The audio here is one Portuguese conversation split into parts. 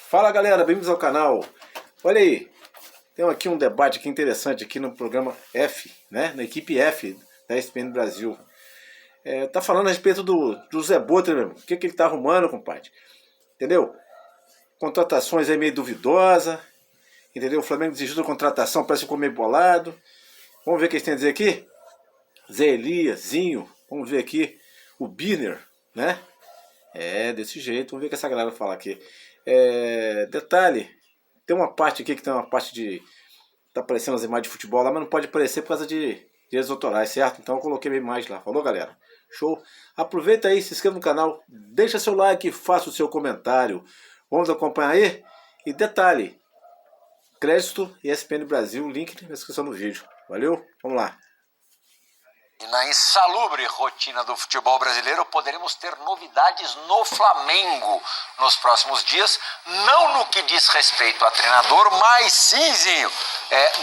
Fala galera, bem-vindos ao canal. Olha aí, tem aqui um debate aqui interessante aqui no programa F, né? Na equipe F da ESPN Brasil. Tá falando a respeito do Zé Boto, meu irmão. O que ele tá arrumando, compadre? Entendeu? Contratações aí meio duvidosa. Entendeu? O Flamengo desistiu da contratação, parece que ficou meio bolado. Vamos ver o que eles têm a dizer aqui? Zé Elias, Zinho, vamos ver aqui o Birner, né? Desse jeito, vamos ver o que essa galera fala aqui. Detalhe, tem uma parte aqui que tem uma parte de... Tá aparecendo as imagens de futebol lá, mas não pode aparecer por causa de direitos autorais, certo? Então eu coloquei minha imagem lá. Falou, galera? Show? Aproveita aí, se inscreva no canal, deixa seu like, faça o seu comentário. Vamos acompanhar aí? E detalhe, crédito ESPN Brasil, link na descrição do vídeo. Valeu? Vamos lá. E na insalubre rotina do futebol brasileiro, poderemos ter novidades no Flamengo nos próximos dias, não no que diz respeito a treinador, mas sim, Zinho,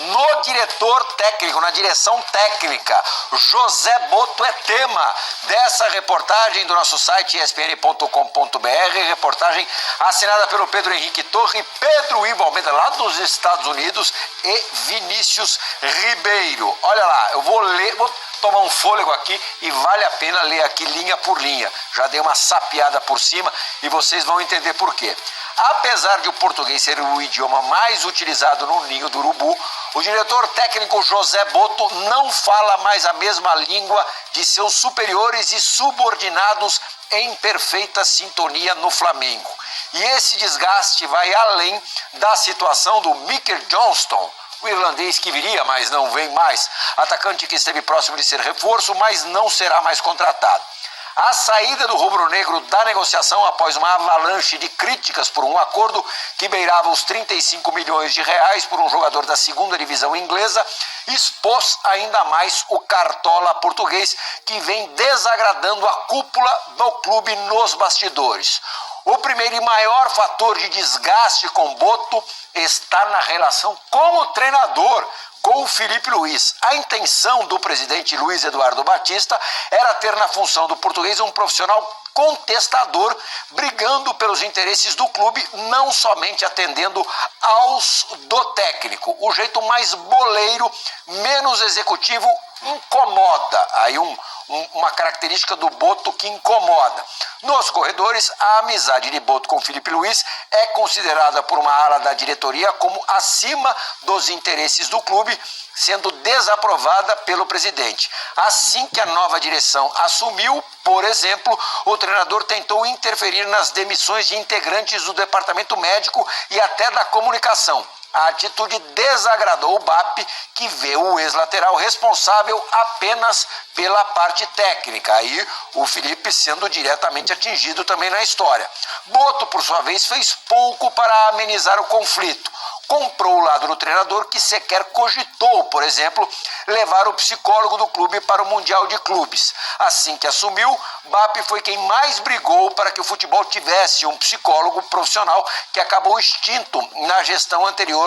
no diretor técnico, na direção técnica. José Boto é tema dessa reportagem do nosso site espn.com.br, reportagem assinada pelo Pedro Henrique Torre, Pedro Ivo Almeida, lá dos Estados Unidos, e Vinícius Ribeiro. Olha lá, eu vou ler, vou tomar um fôlego aqui e vale a pena ler aqui linha por linha. Já dei uma sapiada por cima e vocês vão entender por quê. Apesar de o português ser o idioma mais utilizado no ninho do urubu, o diretor técnico José Boto não fala mais a mesma língua de seus superiores e subordinados em perfeita sintonia no Flamengo. E esse desgaste vai além da situação do Mikel Johnston, o irlandês que viria, mas não vem mais. Atacante que esteve próximo de ser reforço, mas não será mais contratado. A saída do rubro-negro da negociação após uma avalanche de críticas por um acordo que beirava os 35 milhões de reais por um jogador da segunda divisão inglesa expôs ainda mais o cartola português que vem desagradando a cúpula do clube nos bastidores. O primeiro e maior fator de desgaste com Boto está na relação com o treinador, com o Filipe Luís. A intenção do presidente Luiz Eduardo Batista era ter na função do português um profissional contestador, brigando pelos interesses do clube, não somente atendendo aos do técnico. O jeito mais boleiro, menos executivo, incomoda. Aí uma característica do Boto que incomoda. Nos corredores, a amizade de Boto com Filipe Luís é considerada por uma ala da diretoria como acima dos interesses do clube, sendo desaprovada pelo presidente. Assim que a nova direção assumiu, por exemplo, o treinador tentou interferir nas demissões de integrantes do departamento médico e até da comunicação. A atitude desagradou o BAP, que vê o ex-lateral responsável apenas pela parte técnica. Aí o Felipe sendo diretamente atingido também na história. Boto, por sua vez, fez pouco para amenizar o conflito. Comprou o lado do treinador, que sequer cogitou, por exemplo, levar o psicólogo do clube para o Mundial de Clubes. Assim que assumiu, BAP foi quem mais brigou para que o futebol tivesse um psicólogo profissional, que acabou extinto na gestão anterior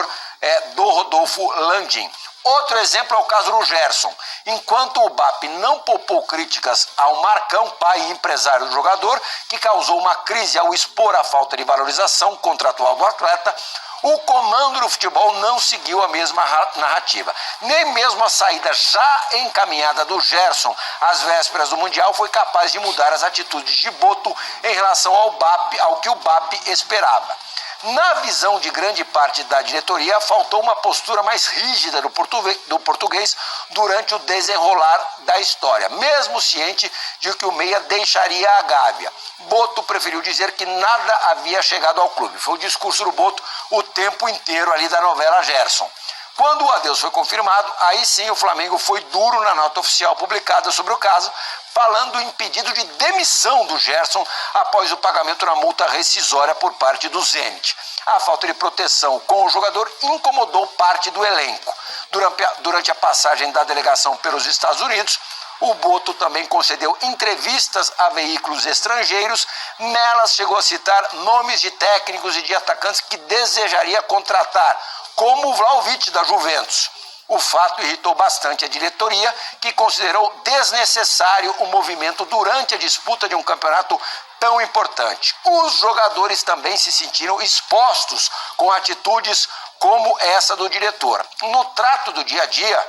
do Rodolfo Landim. Outro exemplo é o caso do Gerson. Enquanto o BAP não poupou críticas ao Marcão, pai e empresário do jogador, que causou uma crise ao expor a falta de valorização contratual do atleta, o comando do futebol não seguiu a mesma narrativa. Nem mesmo a saída já encaminhada do Gerson às vésperas do Mundial foi capaz de mudar as atitudes de Boto em relação ao que o BAP esperava. Na visão de grande parte da diretoria, faltou uma postura mais rígida do português durante o desenrolar da história, mesmo ciente de que o meia deixaria a Gávea. Boto preferiu dizer que nada havia chegado ao clube. Foi o discurso do Boto o tempo inteiro ali da novela Gerson. Quando o adeus foi confirmado, aí sim o Flamengo foi duro na nota oficial publicada sobre o caso, falando em pedido de demissão do Gerson após o pagamento da multa rescisória por parte do Zenit. A falta de proteção com o jogador incomodou parte do elenco. Durante a passagem da delegação pelos Estados Unidos, o Boto também concedeu entrevistas a veículos estrangeiros. Nelas chegou a citar nomes de técnicos e de atacantes que desejaria contratar, como o Vlahovic da Juventus. O fato irritou bastante a diretoria, que considerou desnecessário o movimento durante a disputa de um campeonato tão importante. Os jogadores também se sentiram expostos com atitudes como essa do diretor. No trato do dia a dia,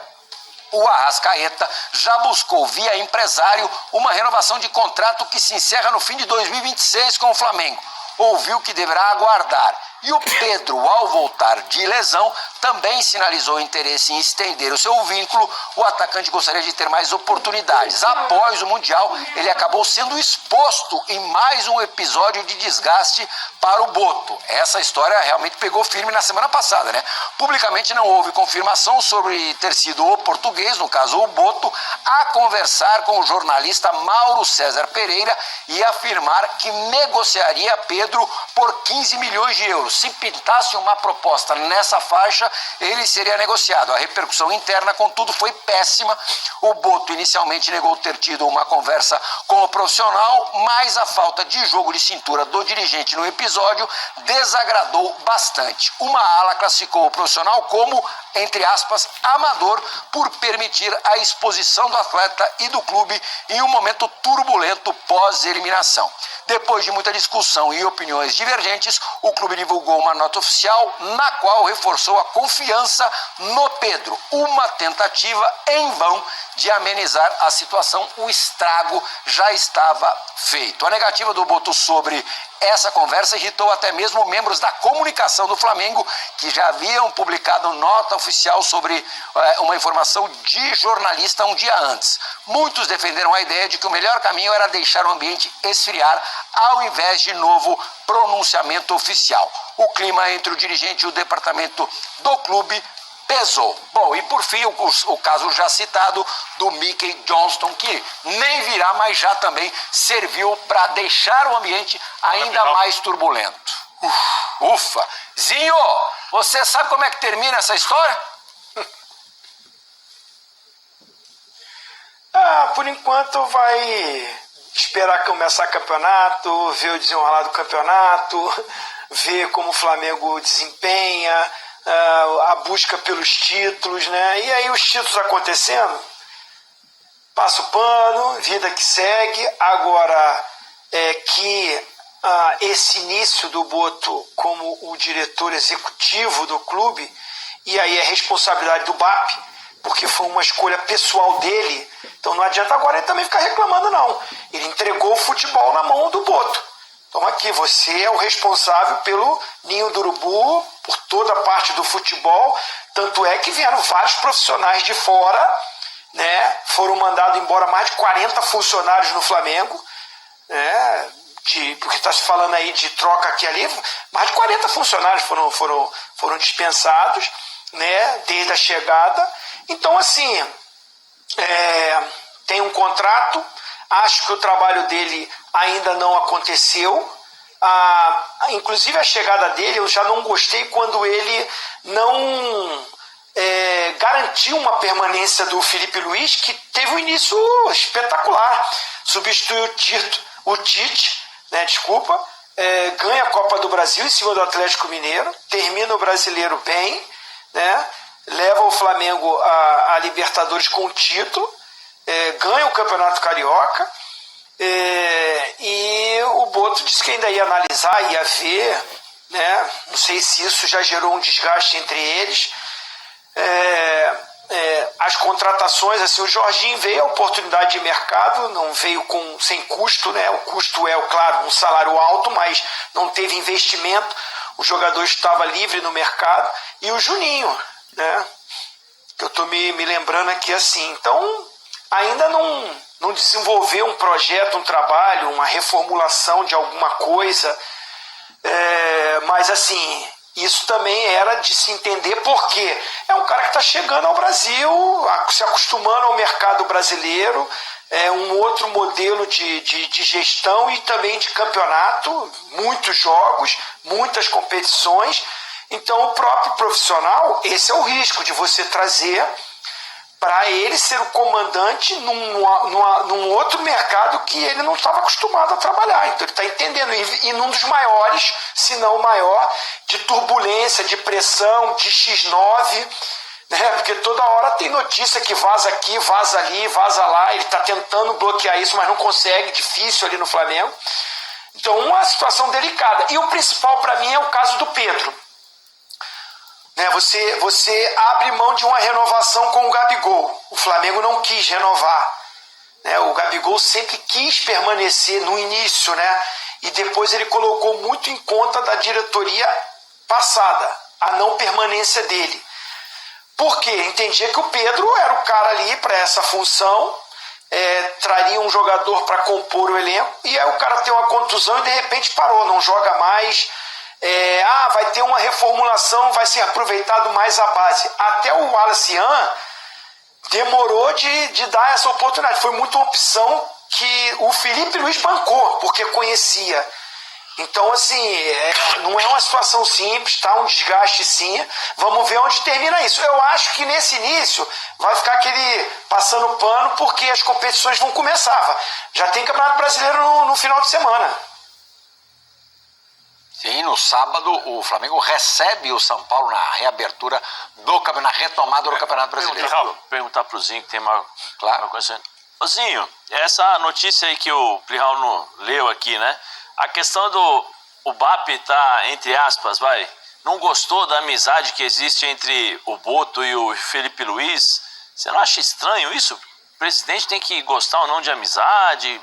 o Arrascaeta já buscou via empresário uma renovação de contrato que se encerra no fim de 2026 com o Flamengo. Ouviu que deverá aguardar. E o Pedro, ao voltar de lesão, também sinalizou interesse em estender o seu vínculo. O atacante gostaria de ter mais oportunidades. Após o Mundial, ele acabou sendo exposto em mais um episódio de desgaste para o Boto. Essa história realmente pegou firme na semana passada, né? Publicamente não houve confirmação sobre ter sido o português, no caso o Boto, a conversar com o jornalista Mauro César Pereira e afirmar que negociaria Pedro por 15 milhões de euros. Se pintasse uma proposta nessa faixa, ele seria negociado. A repercussão interna, contudo, foi péssima. O Boto inicialmente negou ter tido uma conversa com o profissional, mas a falta de jogo de cintura do dirigente no episódio desagradou bastante. Uma ala classificou o profissional como, entre aspas, amador, por permitir a exposição do atleta e do clube em um momento turbulento pós-eliminação. Depois de muita discussão e opiniões divergentes, o clube divulgou uma nota oficial na qual reforçou a confiança no Pedro. Uma tentativa em vão de amenizar a situação, o estrago já estava feito. A negativa do Boto sobre essa conversa irritou até mesmo membros da comunicação do Flamengo, que já haviam publicado nota oficial sobre uma informação de jornalista um dia antes. Muitos defenderam a ideia de que o melhor caminho era deixar o ambiente esfriar ao invés de novo pronunciamento oficial. O clima entre o dirigente e o departamento do clube pesou. Bom, e por fim o caso já citado do Mickey Johnston, que nem virá, mas já também serviu para deixar o ambiente ainda mais turbulento. Ufa! Zinho, você sabe como é que termina essa história? Por enquanto vai esperar começar campeonato, ver o desenrolar do campeonato, ver como o Flamengo desempenha, a busca pelos títulos, né? E aí os títulos acontecendo, passa o pano, vida que segue. Agora, esse início do Boto como o diretor executivo do clube, e aí é responsabilidade do BAP, porque foi uma escolha pessoal dele, então não adianta agora ele também ficar reclamando, não. Ele entregou o futebol na mão do Boto. Então aqui, você é o responsável pelo Ninho do Urubu, por toda a parte do futebol, tanto é que vieram vários profissionais de fora, né? Foram mandados embora mais de 40 funcionários no Flamengo, né? Porque está se falando aí de troca aqui e ali, mais de 40 funcionários foram dispensados, né? Desde a chegada. Então assim, tem um contrato, acho que o trabalho dele ainda não aconteceu. Inclusive a chegada dele, eu já não gostei quando ele não garantiu uma permanência do Felipe Luiz, que teve um início espetacular. Substituiu o Tite, né, ganha a Copa do Brasil em cima do Atlético Mineiro, termina o Brasileiro bem, né, leva o Flamengo a Libertadores com o título, ganha o Campeonato Carioca, e o Boto disse que ainda ia analisar, ia ver, né? Não sei se isso já gerou um desgaste entre eles. As contratações, assim, o Jorginho veio a oportunidade de mercado, não veio sem custo, né? O custo claro, um salário alto, mas não teve investimento, o jogador estava livre no mercado. E o Juninho, né? Que eu estou me lembrando aqui assim, então ainda não desenvolveu um projeto, um trabalho, uma reformulação de alguma coisa, mas assim, isso também era de se entender, porque é um cara que está chegando ao Brasil, se acostumando ao mercado brasileiro, um outro modelo de gestão e também de campeonato, muitos jogos, muitas competições. Então o próprio profissional, esse é o risco de você trazer para ele ser o comandante num outro mercado que ele não estava acostumado a trabalhar. Então ele está entendendo, e num dos maiores, se não o maior, de turbulência, de pressão, de X9, né? Porque toda hora tem notícia que vaza aqui, vaza ali, vaza lá, ele está tentando bloquear isso, mas não consegue, difícil ali no Flamengo. Então, uma situação delicada. E o principal para mim é o caso do Pedro. Né, você abre mão de uma renovação com o Gabigol. O Flamengo não quis renovar. Né, o Gabigol sempre quis permanecer no início, né, e depois ele colocou muito em conta da diretoria passada, a não permanência dele. Por quê? Entendia que o Pedro era o cara ali para essa função, traria um jogador para compor o elenco, e aí o cara tem uma contusão e de repente parou, não joga mais. Vai ter uma reformulação, vai ser aproveitado mais a base. Até o Wallace Ian demorou de dar essa oportunidade. Foi muito uma opção que o Felipe Luiz bancou, porque conhecia. Então, assim, não é uma situação simples, tá? Um desgaste sim. Vamos ver onde termina isso. Eu acho que nesse início vai ficar aquele passando pano, porque as competições vão começar. Já tem Campeonato Brasileiro no final de semana. Sim, no sábado o Flamengo recebe o São Paulo na reabertura do campeonato, na retomada do Campeonato Brasileiro. Perguntar pro Zinho que tem uma coisa. Ô Zinho, essa notícia aí que o Plihal leu aqui, né? A questão o BAP tá, entre aspas, não gostou da amizade que existe entre o Boto e o Felipe Luiz. Você não acha estranho isso? O presidente tem que gostar ou não de amizade?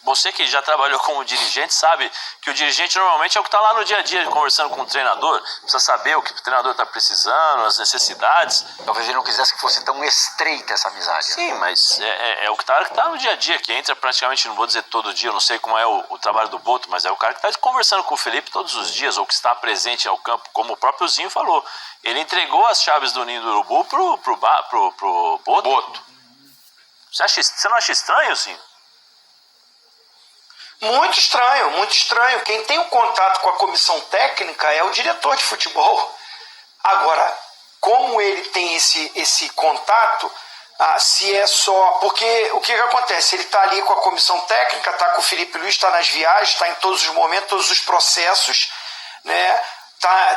Você que já trabalhou como dirigente sabe que o dirigente normalmente é o que está lá no dia a dia conversando com o treinador. Precisa saber o que o treinador está precisando, as necessidades. Talvez ele não quisesse que fosse tão estreita essa amizade. Sim, mas é o que tá no dia a dia, que entra praticamente, não vou dizer todo dia, eu não sei como é o trabalho do Boto, mas é o cara que está conversando com o Felipe todos os dias, ou que está presente ao campo, como o próprio Zinho falou. Ele entregou as chaves do Ninho do Urubu pro Boto. Você não acha estranho, Zinho? Muito estranho, muito estranho. Quem tem o contato com a comissão técnica é o diretor de futebol. Agora, como ele tem esse contato, se é só... Porque o que acontece? Ele está ali com a comissão técnica, está com o Felipe Luiz, está nas viagens, está em todos os momentos, todos os processos, né?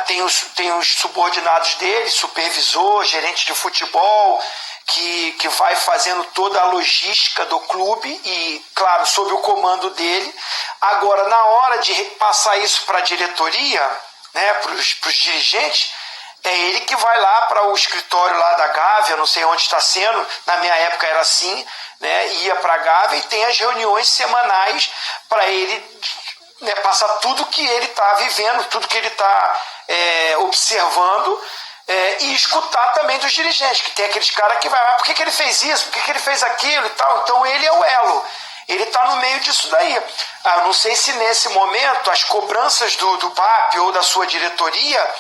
Tem os subordinados dele, supervisor, gerente de futebol, que vai fazendo toda a logística do clube e, claro, sob o comando dele. Agora, na hora de passar isso para a diretoria, né, para os dirigentes, é ele que vai lá para o escritório lá da Gávea, não sei onde está sendo, na minha época era assim, né, ia para a Gávea e tem as reuniões semanais para ele, né, passar tudo que ele está vivendo, tudo que ele está observando, e escutar também dos dirigentes, que tem aqueles caras que vai lá, por que ele fez isso, por que ele fez aquilo e tal. Então ele é o elo, ele está no meio disso daí. Eu não sei se nesse momento as cobranças do BAP ou da sua diretoria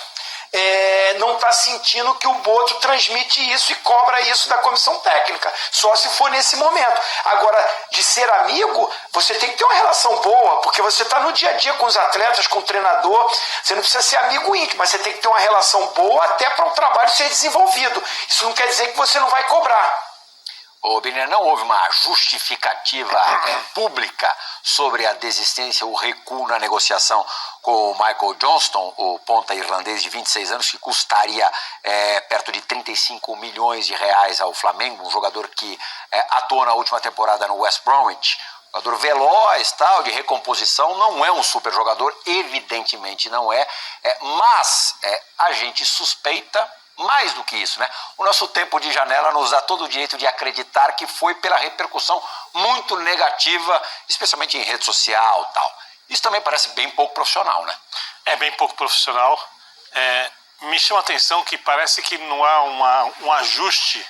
não está sentindo que o Boto transmite isso e cobra isso da comissão técnica, só se for nesse momento. Agora, de ser amigo, você tem que ter uma relação boa, porque você está no dia a dia com os atletas, com o treinador, você não precisa ser amigo íntimo, mas você tem que ter uma relação boa até para o trabalho ser desenvolvido. Isso não quer dizer que você não vai cobrar. Ô, Birner, não houve uma justificativa pública sobre a desistência, o recuo na negociação com o Michael Johnston, o ponta irlandês de 26 anos, que custaria perto de 35 milhões de reais ao Flamengo, um jogador que atuou na última temporada no West Bromwich, jogador veloz, tal, de recomposição, não é um super jogador, evidentemente não mas a gente suspeita mais do que isso, né? O nosso tempo de janela nos dá todo o direito de acreditar que foi pela repercussão muito negativa, especialmente em rede social e tal. Isso também parece bem pouco profissional, né? É bem pouco profissional. Me chama a atenção que parece que não há um ajuste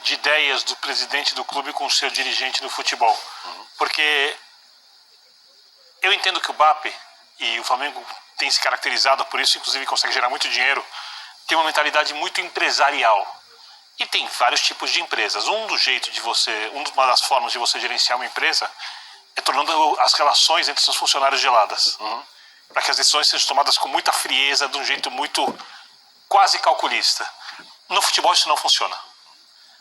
de ideias do presidente do clube com o seu dirigente do futebol. Porque eu entendo que o BAP e o Flamengo tem se caracterizado por isso, inclusive consegue gerar muito dinheiro, tem uma mentalidade muito empresarial. E tem vários tipos de empresas. Uma das formas de você gerenciar uma empresa é tornando as relações entre seus funcionários geladas. Para que as decisões sejam tomadas com muita frieza, de um jeito muito quase calculista. No futebol isso não funciona.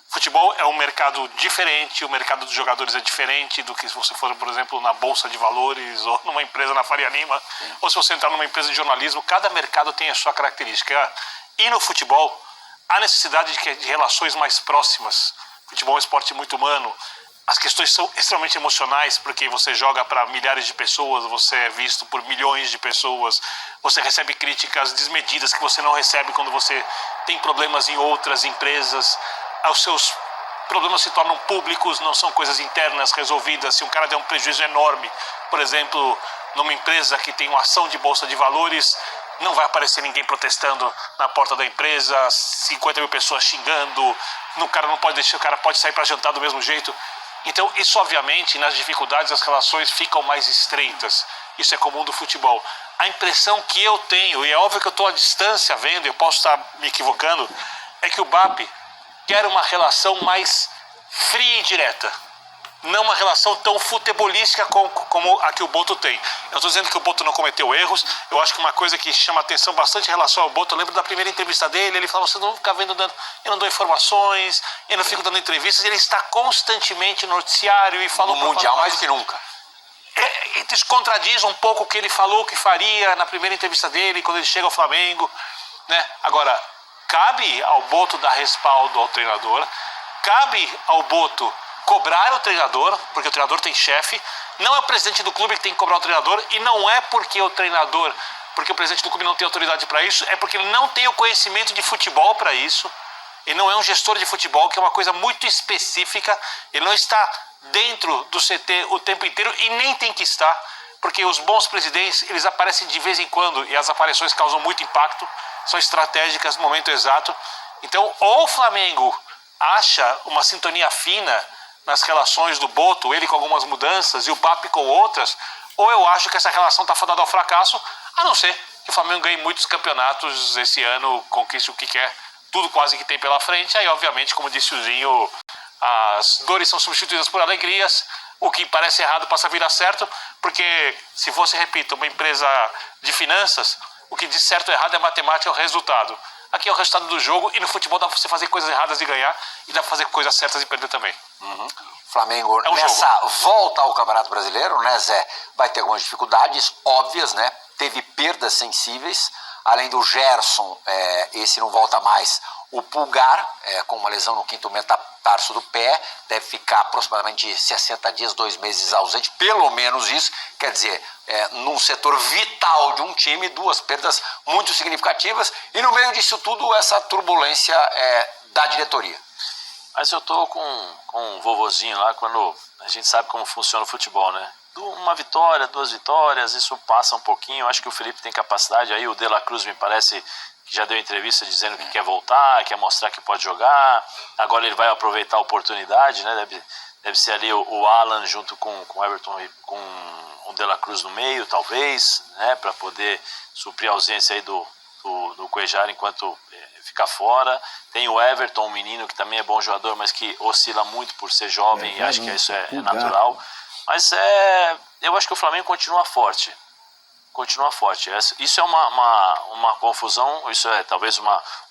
Futebol é um mercado diferente, o mercado dos jogadores é diferente do que se você for, por exemplo, na Bolsa de Valores ou numa empresa na Faria Lima, ou se você entrar numa empresa de jornalismo. Cada mercado tem a sua característica. E no futebol, há necessidade de relações mais próximas. Futebol é um esporte muito humano. as questões são extremamente emocionais, porque você joga para milhares de pessoas, você é visto por milhões de pessoas, você recebe críticas desmedidas que você não recebe quando você tem problemas em outras empresas, os seus problemas se tornam públicos, não são coisas internas resolvidas. Se um cara der um prejuízo enorme, por exemplo, numa empresa que tem uma ação de bolsa de valores, não vai aparecer ninguém protestando na porta da empresa, 50 mil pessoas xingando, o cara não pode deixar, o cara pode sair para jantar do mesmo jeito. Então, isso obviamente, nas dificuldades, as relações ficam mais estreitas. Isso é comum do futebol. A impressão que eu tenho, e é óbvio que eu estou à distância vendo, eu posso estar me equivocando, é que o BAP quer uma relação mais fria e direta. Não uma relação tão futebolística como a que o Boto tem. Eu não estou dizendo que o Boto não cometeu erros. Eu acho que uma coisa que chama atenção bastante em relação ao Boto, eu lembro da primeira entrevista dele, ele falava, você não fica vendo, eu não dou informações, eu não fico dando entrevistas, ele está constantemente no noticiário e falou... No Mundial mais do que nunca. Isso contradiz um pouco o que ele falou que faria na primeira entrevista dele, quando ele chega ao Flamengo, né? Agora, cabe ao Boto dar respaldo ao treinador, cabe ao Boto cobrar o treinador, porque o treinador tem chefe. Não é o presidente do clube que tem que cobrar o treinador, e não é porque o presidente do clube não tem autoridade para isso, é porque ele não tem o conhecimento de futebol para isso. Ele não é um gestor de futebol, que é uma coisa muito específica. Ele não está dentro do CT o tempo inteiro e nem tem que estar, porque os bons presidentes, eles aparecem de vez em quando e as aparições causam muito impacto, são estratégicas no momento exato. Então, ou o Flamengo acha uma sintonia fina nas relações do Boto, ele com algumas mudanças e o BAP com outras, ou eu acho que essa relação está fadada ao fracasso, a não ser que o Flamengo ganhe muitos campeonatos esse ano, conquiste o que quer, tudo quase que tem pela frente. Aí, obviamente, como disse o Zinho, as dores são substituídas por alegrias, o que parece errado passa a virar certo, porque se fosse, repito, uma empresa de finanças, o que diz certo ou errado é matemática, é o resultado. Aqui é o resultado do jogo, e no futebol dá pra você fazer coisas erradas e ganhar, e dá pra fazer coisas certas e perder também. Flamengo, É um nessa jogo. volta ao Campeonato Brasileiro, né, Zé, vai ter algumas dificuldades óbvias, né? Teve perdas sensíveis, além do Gerson, esse não volta mais. O Pulgar, com uma lesão no quinto metatarso do pé, deve ficar aproximadamente 60 dias, 2 meses ausente, pelo menos isso. Quer dizer, num setor vital de um time, 2 perdas muito significativas, e no meio disso tudo, essa turbulência da diretoria. Mas eu tô com um vovozinho lá, quando a gente sabe como funciona o futebol, né? Uma vitória, 2 vitórias, isso passa um pouquinho. Eu acho que o Felipe tem capacidade. Aí o De La Cruz me parece que já deu entrevista dizendo que quer voltar, quer mostrar que pode jogar. Agora ele vai aproveitar a oportunidade, né? Deve ser ali o Alan junto com o Everton e com o De La Cruz no meio, talvez, né? Para poder suprir a ausência aí do Cuéllar enquanto ficar fora. Tem o Everton, um menino que também é bom jogador, mas que oscila muito por ser jovem, e acho que isso é natural. Mas eu acho que o Flamengo continua forte. Continua forte. Isso é uma confusão, isso é talvez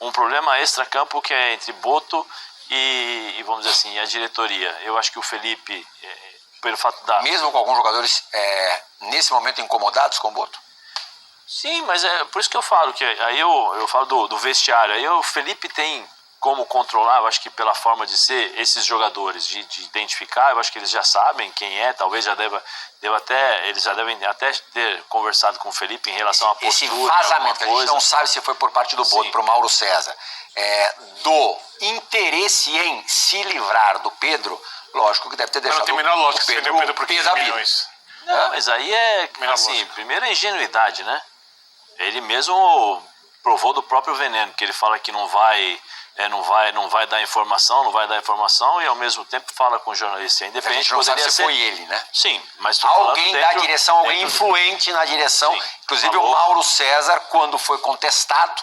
um problema extra-campo, que é entre Boto e vamos dizer assim, a diretoria. Eu acho que o Felipe, pelo fato da... Mesmo com alguns jogadores nesse momento incomodados com o Boto? Sim, mas é por isso que eu falo, que aí eu falo do vestiário. Aí o Felipe tem como controlar, eu acho que pela forma de ser, esses jogadores, de identificar. Eu acho que eles já sabem quem é, talvez eles já devem até ter conversado com o Felipe em relação à postura. Esse vazamento, que a gente não sabe se foi por parte do Boto para o Mauro César, do interesse em se livrar do Pedro, lógico que deve ter deixado Não tem a menor lógica, o se Pedro, vendeu o Pedro por 15 milhões. Não, mas aí assim, primeiro é ingenuidade, né? Ele mesmo provou do próprio veneno, que ele fala que não vai dar informação, e ao mesmo tempo fala com o jornalista. Independente, a gente não sabe se foi ele, né? Sim, mas alguém da direção, alguém influente na direção. Sim, inclusive o Mauro César, quando foi contestado,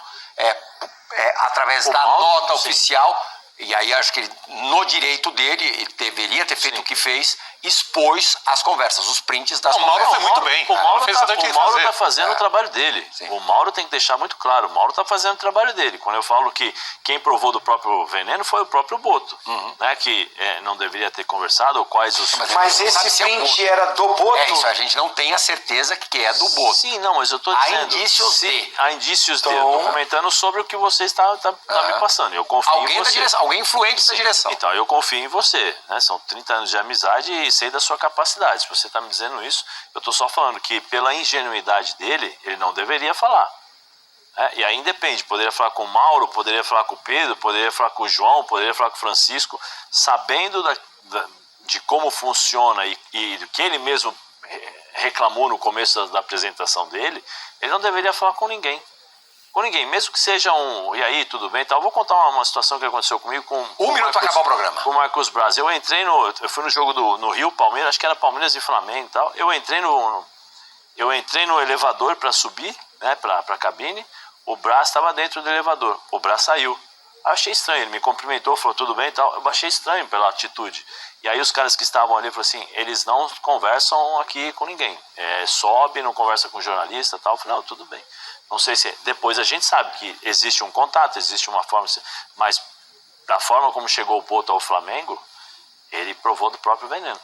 através da nota oficial, e aí acho que no direito dele, ele deveria ter feito o que fez, expôs as conversas, os prints das O Mauro conversas. foi muito bem. O Mauro fez exatamente o que tinha que fazer. tá fazendo o trabalho dele. Sim. O Mauro tem que deixar muito claro. O Mauro tá fazendo o trabalho dele. Quando eu falo que quem provou do próprio veneno foi o próprio Boto, né? Que não deveria ter conversado, ou quais os... Mas esse print era do Boto? É isso, a gente não tem a certeza que é do Boto. Sim, não, mas eu tô Há dizendo... indícios de. Há indícios de. Então- Eu tô comentando sobre o que você está me passando. Eu confio Alguém em da você. direção, alguém influente da direção. Então, eu confio em você, né? São 30 anos de amizade e sei da sua capacidade. Se você está me dizendo isso, eu estou só falando que pela ingenuidade dele, ele não deveria falar. E aí depende, poderia falar com o Mauro, poderia falar com o Pedro, poderia falar com o João, poderia falar com o Francisco, sabendo de como funciona e do que ele mesmo reclamou no começo da apresentação dele, ele não deveria falar com ninguém. Com ninguém, mesmo que seja e aí, tudo bem e tal. Eu vou contar uma situação que aconteceu comigo com... Um minuto para acabar o programa. Com o Marcos Braz. Eu fui no jogo no Rio, Palmeiras, acho que era Palmeiras e Flamengo e tal. Eu entrei no elevador para subir, né, para a cabine. O Braz estava dentro do elevador. O Braz saiu. Eu achei estranho, ele me cumprimentou, falou tudo bem e tal. Eu achei estranho pela atitude. E aí os caras que estavam ali falaram assim, eles não conversam aqui com ninguém. Sobe, não conversa com jornalista e tal. Eu falei, não, tudo bem. Não sei se... Depois a gente sabe que existe um contato, existe uma forma... Mas da forma como chegou o Boto ao Flamengo, ele provou do próprio veneno.